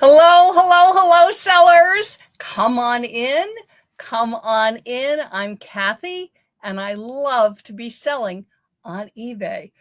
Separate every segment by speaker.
Speaker 1: Hello, hello, hello, sellers. Come on in. Come on in. I'm Kathy, and I love to be selling on eBay.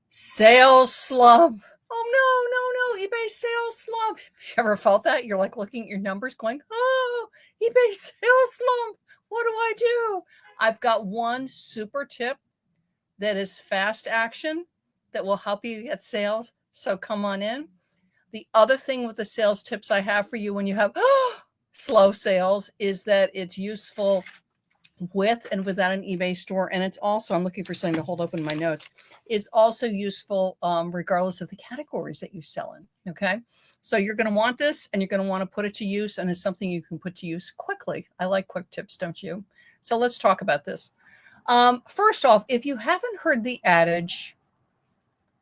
Speaker 1: Sales slump. Oh, no, eBay sales slump. You ever felt that? You're like looking at your numbers going, oh, eBay sales slump. What do I do? I've got one super tip that is fast action that will help you get sales. So come on in. The other thing with the sales tips I have for you when you have slow sales is that it's useful with and without an eBay store. And it's also, I'm looking for something to hold open my notes. It's also useful regardless of the categories that you sell in. Okay. So you're going to want this and you're going to want to put it to use, and it's something you can put to use quickly. I like quick tips, don't you? So let's talk about this. First off, if you haven't heard the adage,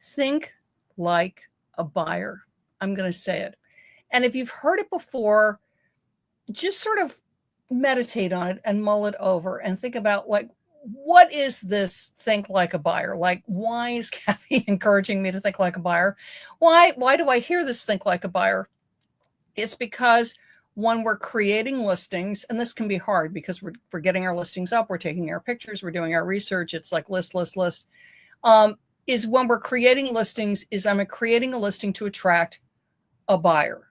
Speaker 1: think like a buyer. I'm going to say it. And if you've heard it before, just sort of meditate on it and mull it over and think about, like, what is this think like a buyer? Like, why is Kathy encouraging me to think like a buyer? Why do I hear this think like a buyer? It's because when we're creating listings, and this can be hard because we're getting our listings up, we're taking our pictures, we're doing our research. It's like list. Is when we're creating listings, I'm creating a listing to attract a buyer.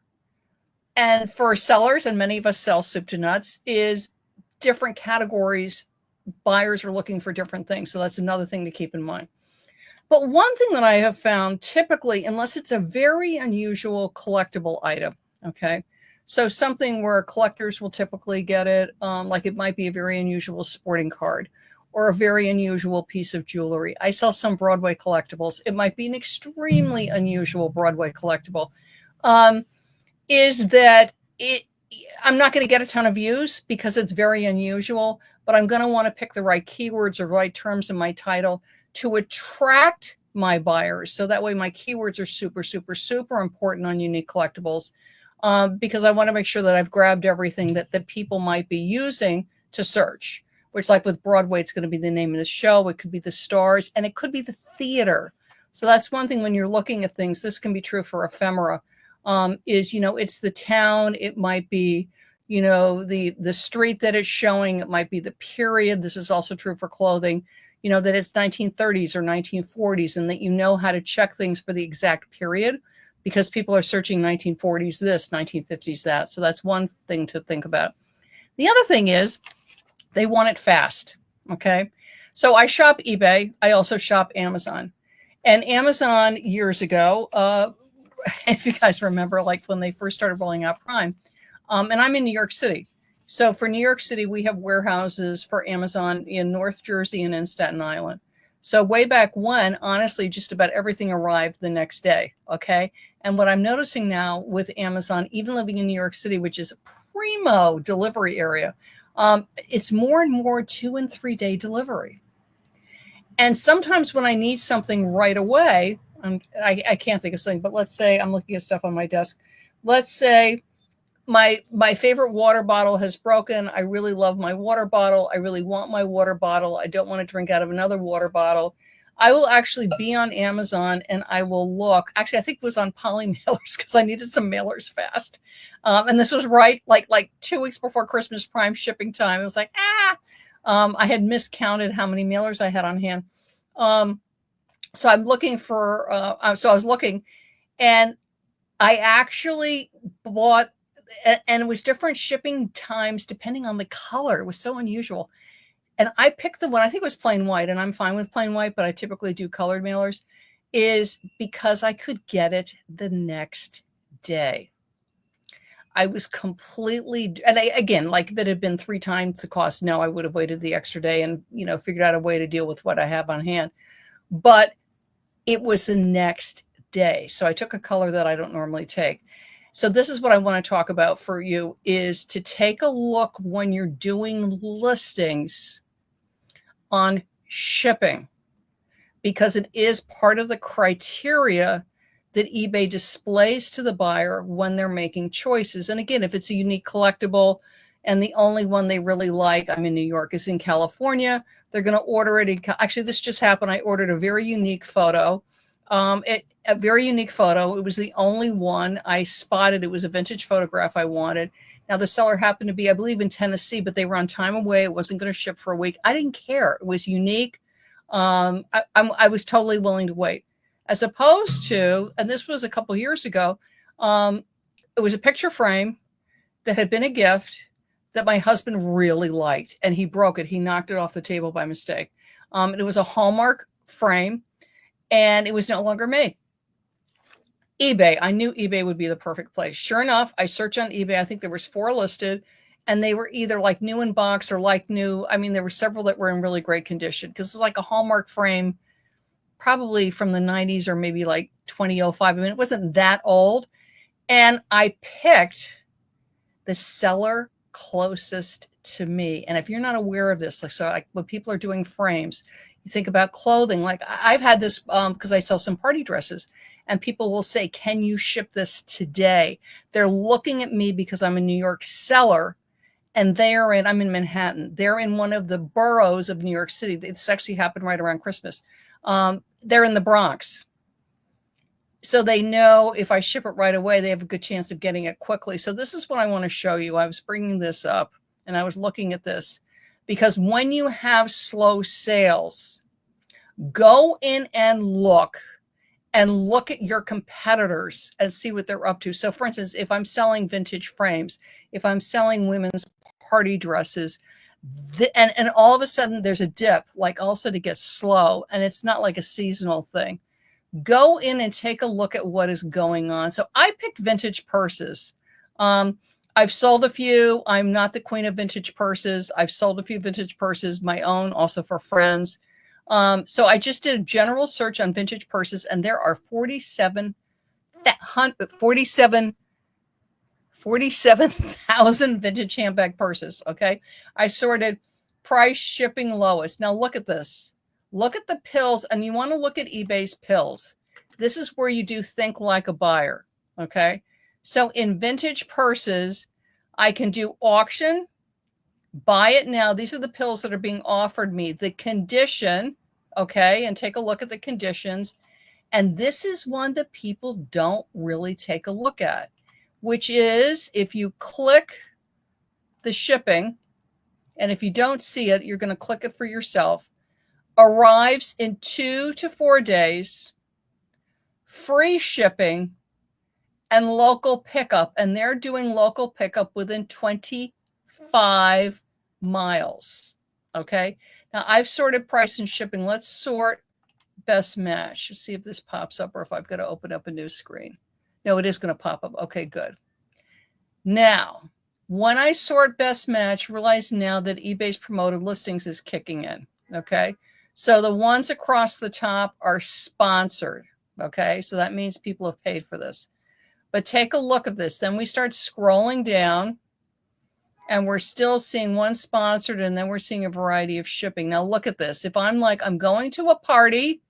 Speaker 1: And for sellers, and many of us sell soup to nuts, is different categories. Buyers are looking for different things. So that's another thing to keep in mind. But one thing that I have found, typically, unless it's a very unusual collectible item, okay, so something where collectors will typically get it, like it might be a very unusual sporting card or a very unusual piece of jewelry. I sell some Broadway collectibles. It might be an extremely unusual Broadway collectible. Is that I'm not going to get a ton of views because it's very unusual, but I'm going to want to pick the right keywords or right terms in my title to attract my buyers. So that way my keywords are super, super, super important on unique collectibles, because I want to make sure that I've grabbed everything that people might be using to search, which, like with Broadway, it's going to be the name of the show. It could be the stars, and it could be the theater. So that's one thing when you're looking at things. This can be true for ephemera. It's the town. It might be, the street that it's showing. It might be the period. This is also true for clothing, that it's 1930s or 1940s, and that you know how to check things for the exact period, because people are searching 1940s this, 1950s that. So that's one thing to think about. The other thing is they want it fast. Okay. So I shop eBay. I also shop Amazon. And Amazon years ago, if you guys remember, like when they first started rolling out Prime, and I'm in New York City. So for New York City, we have warehouses for Amazon in North Jersey and in Staten Island. So way back when, honestly, just about everything arrived the next day. Okay. And what I'm noticing now with Amazon, even living in New York City, which is a primo delivery area, it's more and more 2 and 3 day delivery. And sometimes when I need something right away, I can't think of something, but let's say I'm looking at stuff on my desk. Let's say my favorite water bottle has broken. I really love my water bottle. I really want my water bottle. I don't want to drink out of another water bottle. I will actually be on Amazon and I will look. Actually, I think it was on poly mailers because I needed some mailers fast. And this was right like 2 weeks before Christmas Prime shipping time. It was like, I had miscounted how many mailers I had on hand. So I'm looking for, so I was looking, and I actually bought, and it was different shipping times depending on the color. It was so unusual. And I picked the one, I think it was plain white, and I'm fine with plain white, but I typically do colored mailers, is because I could get it the next day. I was completely, and again, like if it had been 3 times the cost, no, I would have waited the extra day and, figured out a way to deal with what I have on hand. But it was the next day. So I took a color that I don't normally take. So this is what I want to talk about for you, is to take a look when you're doing listings on shipping, because it is part of the criteria that eBay displays to the buyer when they're making choices. And again, if it's a unique collectible and the only one they really like, I'm in New York, is in California, they're going to order it. Actually, this just happened. I ordered a very unique photo A very unique photo. It was the only one I spotted. It was a vintage photograph I wanted. Now the seller happened to be, I believe, in Tennessee, but they were on time away. It wasn't going to ship for a week. I didn't care. It was unique. I was totally willing to wait, as opposed to, and this was a couple years ago. It was a picture frame that had been a gift that my husband really liked, and he broke it. He knocked it off the table by mistake. It was a Hallmark frame, and it was no longer made. eBay. I knew eBay would be the perfect place. Sure enough, I searched on eBay. I think there was 4 listed, and they were either like new in box or like new. I mean, there were several that were in really great condition because it was like a Hallmark frame, probably from the 90s or maybe like 2005. I mean, it wasn't that old. And I picked the seller closest to me. And if you're not aware of this, like when people are doing frames, you think about clothing. Like I've had this because I sell some party dresses, and people will say, can you ship this today? They're looking at me because I'm a New York seller, and I'm in Manhattan. They're in one of the boroughs of New York City. It's actually happened right around Christmas. They're in the Bronx. So they know if I ship it right away, they have a good chance of getting it quickly. So this is what I want to show you. I was bringing this up, and I was looking at this because when you have slow sales, go in and look at your competitors and see what they're up to. So for instance, if I'm selling vintage frames, if I'm selling women's party dresses, and all of a sudden there's a dip, like all of a sudden it gets slow, and it's not like a seasonal thing. Go in and take a look at what is going on. So I picked vintage purses. I've sold a few. I'm not the queen of vintage purses. I've sold a few vintage purses, my own, also for friends. So I just did a general search on vintage purses, and there are 47,000 vintage handbag purses. Okay. I sorted price, shipping, lowest. Now look at this. Look at the pills, and you want to look at eBay's pills. This is where you do think like a buyer, okay? So in vintage purses, I can do auction, buy it now. These are the pills that are being offered me. The condition, okay, and take a look at the conditions. And this is one that people don't really take a look at, which is if you click the shipping, and if you don't see it, you're going to click it for yourself. Arrives in 2 to 4 days, free shipping, and local pickup. And they're doing local pickup within 25 miles. Okay. Now I've sorted price and shipping. Let's sort best match. Let's see if this pops up or if I've got to open up a new screen. No, it is going to pop up. Okay, good. Now, when I sort best match, realize now that eBay's promoted listings is kicking in. Okay. So the ones across the top are sponsored, okay? So that means people have paid for this. But take a look at this. Then we start scrolling down, and we're still seeing one sponsored, and then we're seeing a variety of shipping. Now look at this. If I'm like, I'm going to a party,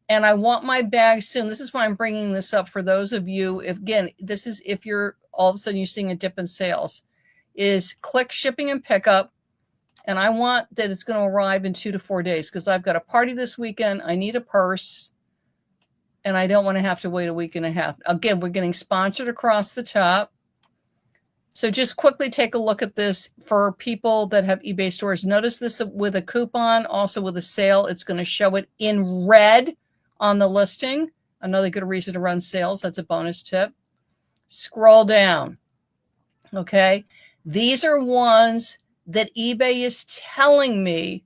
Speaker 1: and I want my bag soon. This is why I'm bringing this up for those of you. If, again, this is if you're all of a sudden you're seeing a dip in sales, is click shipping and pickup. And I want that it's going to arrive in 2 to 4 days because I've got a party this weekend. I need a purse, and I don't want to have to wait a week and a half. Again, we're getting sponsored across the top. So just quickly take a look at this for people that have eBay stores. Notice this with a coupon, also with a sale. It's going to show it in red on the listing. Another good reason to run sales. That's a bonus tip. Scroll down. Okay. These are ones that eBay is telling me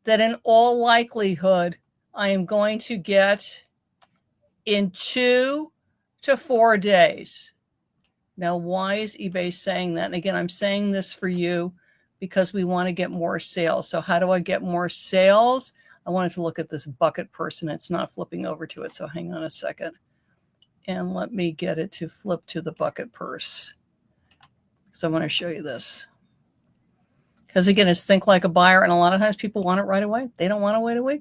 Speaker 1: that in all likelihood, I am going to get in 2 to 4 days. Now, why is eBay saying that? And again, I'm saying this for you because we want to get more sales. So how do I get more sales? I wanted to look at this bucket purse, and it's not flipping over to it. So hang on a second. And let me get it to flip to the bucket purse. So I want to show you this. Because again, it's think like a buyer, and a lot of times people want it right away. They don't want to wait a week.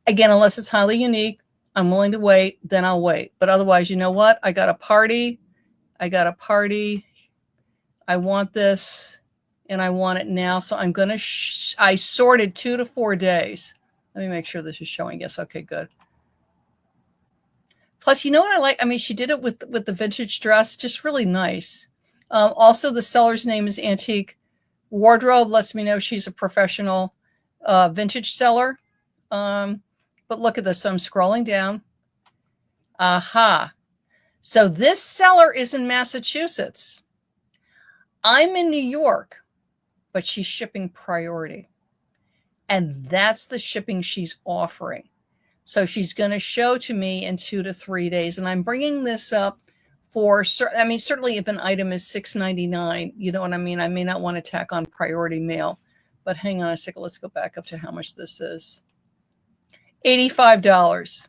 Speaker 1: Again, unless it's highly unique, I'm willing to wait, then I'll wait. But otherwise, you know what? I got a party. I want this, and I want it now. So I'm going to, I sorted 2 to 4 days. Let me make sure this is showing. Yes. Okay, good. Plus, you know what I like? I mean, she did it with the vintage dress, just really nice. Also, the seller's name is Antique Wardrobe. Lets me know she's a professional vintage seller. But look at this. So I'm scrolling down. Aha. So this seller is in Massachusetts. I'm in New York, but she's shipping priority. And that's the shipping she's offering. So she's going to show to me in 2 to 3 days. And I'm bringing this up for, I mean, certainly if an item is $6.99, you know what I mean? I may not want to tack on priority mail, but hang on a second. Let's go back up to how much this is. $85.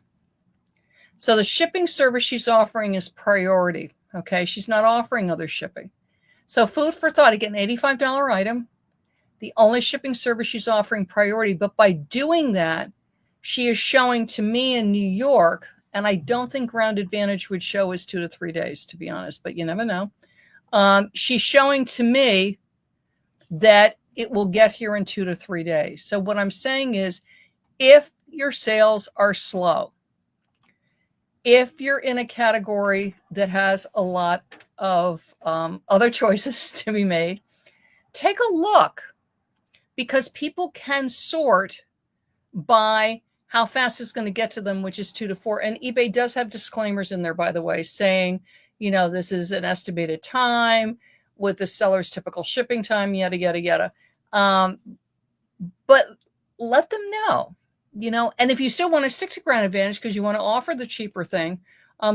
Speaker 1: So the shipping service she's offering is priority. Okay. She's not offering other shipping. So food for thought, again, $85 item. The only shipping service she's offering priority, but by doing that, she is showing to me in New York, and I don't think Ground Advantage would show as 2 to 3 days, to be honest, but you never know. She's showing to me that it will get here in 2 to 3 days. So what I'm saying is, if your sales are slow, if you're in a category that has a lot of other choices to be made, take a look, because people can sort by how fast it's going to get to them, which is 2 to 4. And eBay does have disclaimers in there, by the way, saying, you know, this is an estimated time with the seller's typical shipping time, yada, yada, yada. But let them know, you know, and if you still want to stick to Ground Advantage because you want to offer the cheaper thing,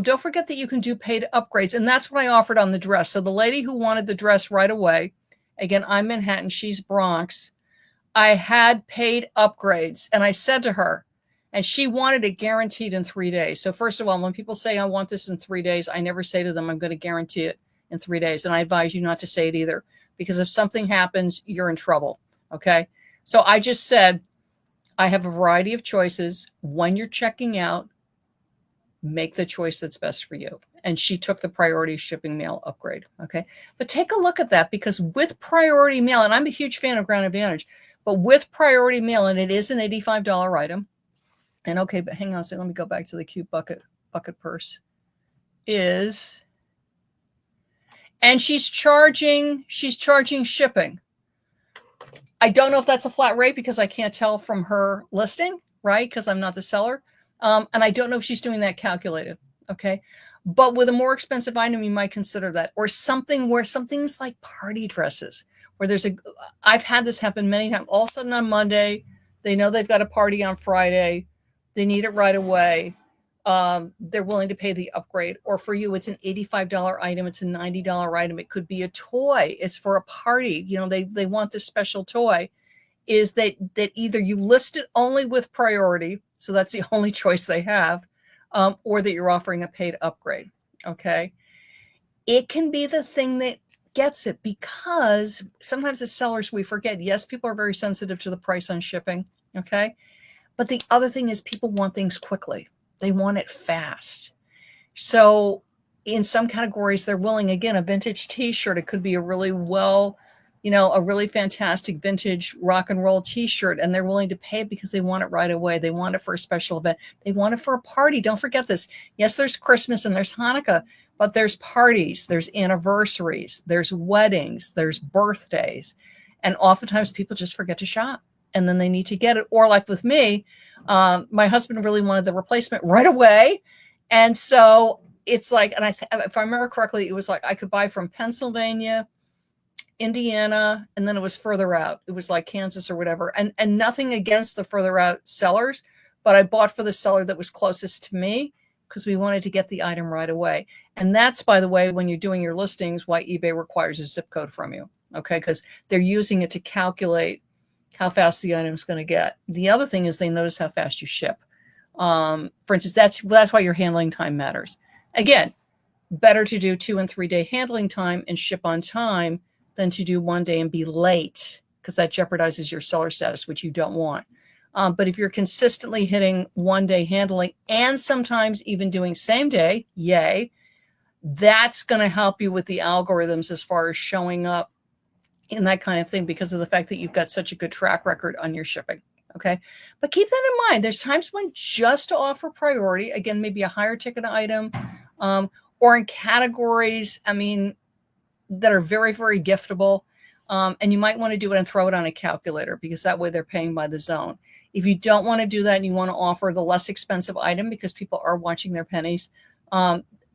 Speaker 1: don't forget that you can do paid upgrades. And that's what I offered on the dress. So the lady who wanted the dress right away, again, I'm Manhattan, she's Bronx. I had paid upgrades, and I said to her, and she wanted it guaranteed in 3 days. So first of all, when people say I want this in 3 days, I never say to them, I'm going to guarantee it in 3 days. And I advise you not to say it either, because if something happens, you're in trouble. Okay. So I just said, I have a variety of choices. When you're checking out, make the choice that's best for you. And she took the priority shipping mail upgrade. Okay. But take a look at that, because with priority mail, and I'm a huge fan of Ground Advantage, but with priority mail, and it is an $85 item. And okay, but hang on a second. Let me go back to the cute bucket purse. And she's charging shipping. I don't know if that's a flat rate because I can't tell from her listing, right? Because I'm not the seller. And I don't know if she's doing that calculated. Okay. But with a more expensive item, you might consider that. Or something where something's like party dresses, where I've had this happen many times. All of a sudden on Monday, they know they've got a party on Friday. They need it right away. They're willing to pay the upgrade. Or for you, it's an $85 item. It's a $90 item. It could be a toy. It's for a party. You know, they want this special toy. Is that either you list it only with priority, so that's the only choice they have, or that you're offering a paid upgrade. Okay. It can be the thing that gets it, because sometimes as sellers, we forget, yes, people are very sensitive to the price on shipping. Okay. But the other thing is people want things quickly. They want it fast. So in some categories, they're willing, again, a vintage t-shirt. It could be a really a really fantastic vintage rock and roll t-shirt, and they're willing to pay it because they want it right away. They want it for a special event. They want it for a party. Don't forget this. Yes, there's Christmas and there's Hanukkah, but there's parties, there's anniversaries, there's weddings, there's birthdays. And oftentimes people just forget to shop, and then they need to get it. Or like with me, my husband really wanted the replacement right away. And so it's like, and if I remember correctly, it was like I could buy from Pennsylvania, Indiana, and then it was further out. It was like Kansas or whatever. And nothing against the further out sellers, but I bought for the seller that was closest to me because we wanted to get the item right away. And that's, by the way, when you're doing your listings, why eBay requires a zip code from you. Okay. Because they're using it to calculate how fast the item is going to get. The other thing is they notice how fast you ship. For instance, that's why your handling time matters. Again, better to do 2 and 3 day handling time and ship on time than to do 1 day and be late, because that jeopardizes your seller status, which you don't want. But if you're consistently hitting 1 day handling and sometimes even doing same day, yay, that's going to help you with the algorithms as far as showing up in that kind of thing, because of the fact that you've got such a good track record on your shipping. Okay. But keep that in mind. There's times when just to offer priority, again, maybe a higher ticket item, or in categories, I mean, that are very, very giftable. And you might want to do it and throw it on a calculator because that way they're paying by the zone. If you don't want to do that and you want to offer the less expensive item because people are watching their pennies,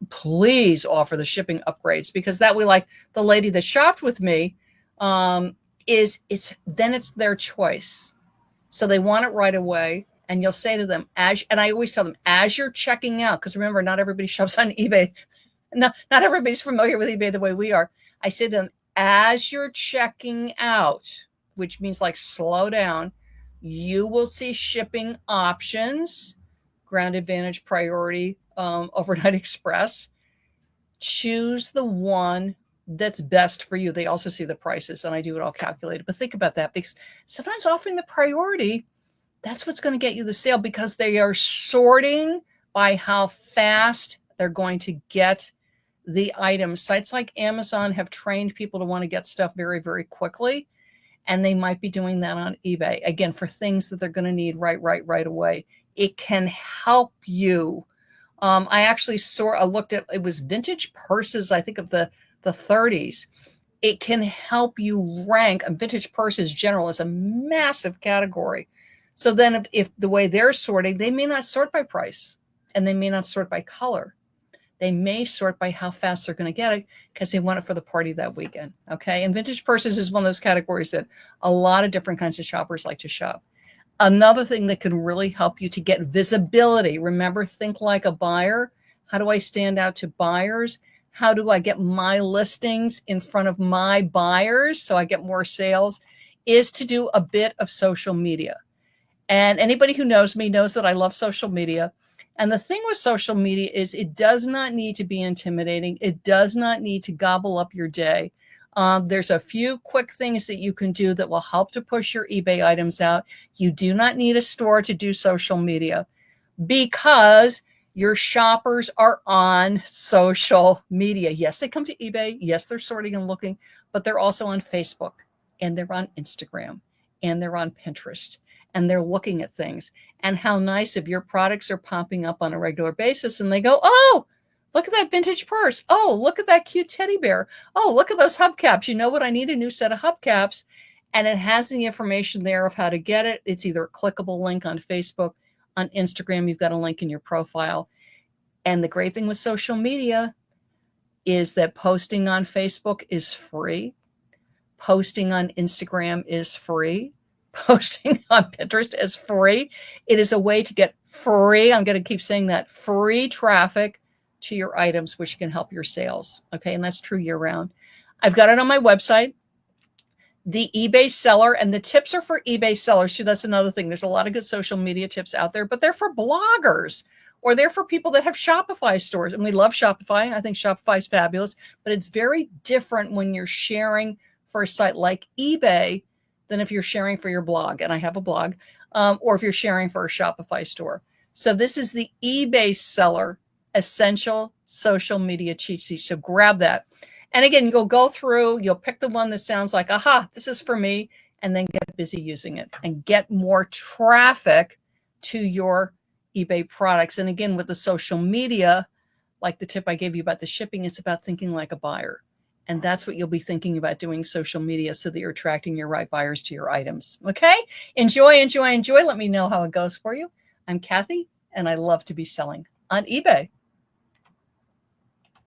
Speaker 1: please offer the shipping upgrades, because that way, like the lady that shopped with me, it's their choice. So they want it right away. And you'll say to them, and I always tell them, as you're checking out, because remember, not everybody shops on eBay. Not everybody's familiar with eBay the way we are. I say to them, as you're checking out, which means like slow down, you will see shipping options, Ground Advantage, Priority, Overnight Express. Choose the one that's best for you. They also see the prices, and I do it all calculated. But think about that, because sometimes offering the priority, that's what's going to get you the sale, because they are sorting by how fast they're going to get the items. Sites like Amazon have trained people to want to get stuff very, very quickly. And they might be doing that on eBay, again, for things that they're going to need right away. It can help you. I actually looked at, it was vintage purses, I think of the 30s. It can help you rank. Vintage purses general is a massive category. So then if the way they're sorting, they may not sort by price, and they may not sort by color. They may sort by how fast they're going to get it because they want it for the party that weekend. Okay. And vintage purses is one of those categories that a lot of different kinds of shoppers like to shop. Another thing that can really help you to get visibility. Remember, think like a buyer. How do I stand out to buyers? How do I get my listings in front of my buyers so I get more sales? Is to do a bit of social media. And anybody who knows me knows that I love social media. And the thing with social media is it does not need to be intimidating. It does not need to gobble up your day. There's a few quick things that you can do that will help to push your eBay items out. You do not need a store to do social media, because your shoppers are on social media. Yes, they come to eBay. Yes, they're sorting and looking, but they're also on Facebook, and they're on Instagram, and they're on Pinterest, and they're looking at things. And how nice if your products are popping up on a regular basis and they go, oh, look at that vintage purse. Oh, look at that cute teddy bear. Oh, look at those hubcaps. You know what? I need a new set of hubcaps. And it has the information there of how to get it. It's either a clickable link on Facebook. On Instagram, you've got a link in your profile. And the great thing with social media is that posting on Facebook is free. Posting on Instagram is free. Posting on Pinterest is free. It is a way to get free, I'm going to keep saying that, free traffic to your items, which can help your sales. Okay. And that's true year round. I've got it on my website, the eBay seller, and the tips are for eBay sellers too. That's another thing. There's a lot of good social media tips out there, but they're for bloggers, or they're for people that have Shopify stores. And we love Shopify. I think Shopify is fabulous, but it's very different when you're sharing for a site like eBay than if you're sharing for your blog. And I have a blog, or if you're sharing for a Shopify store. So this is the eBay seller essential social media cheat sheet. So grab that. And again, you'll go through, you'll pick the one that sounds like, aha, this is for me, and then get busy using it and get more traffic to your eBay products. And again, with the social media, like the tip I gave you about the shipping, it's about thinking like a buyer. And that's what you'll be thinking about doing, social media, so that you're attracting your right buyers to your items. Okay? Enjoy. Let me know how it goes for you. I'm Kathy, and I love to be selling on eBay.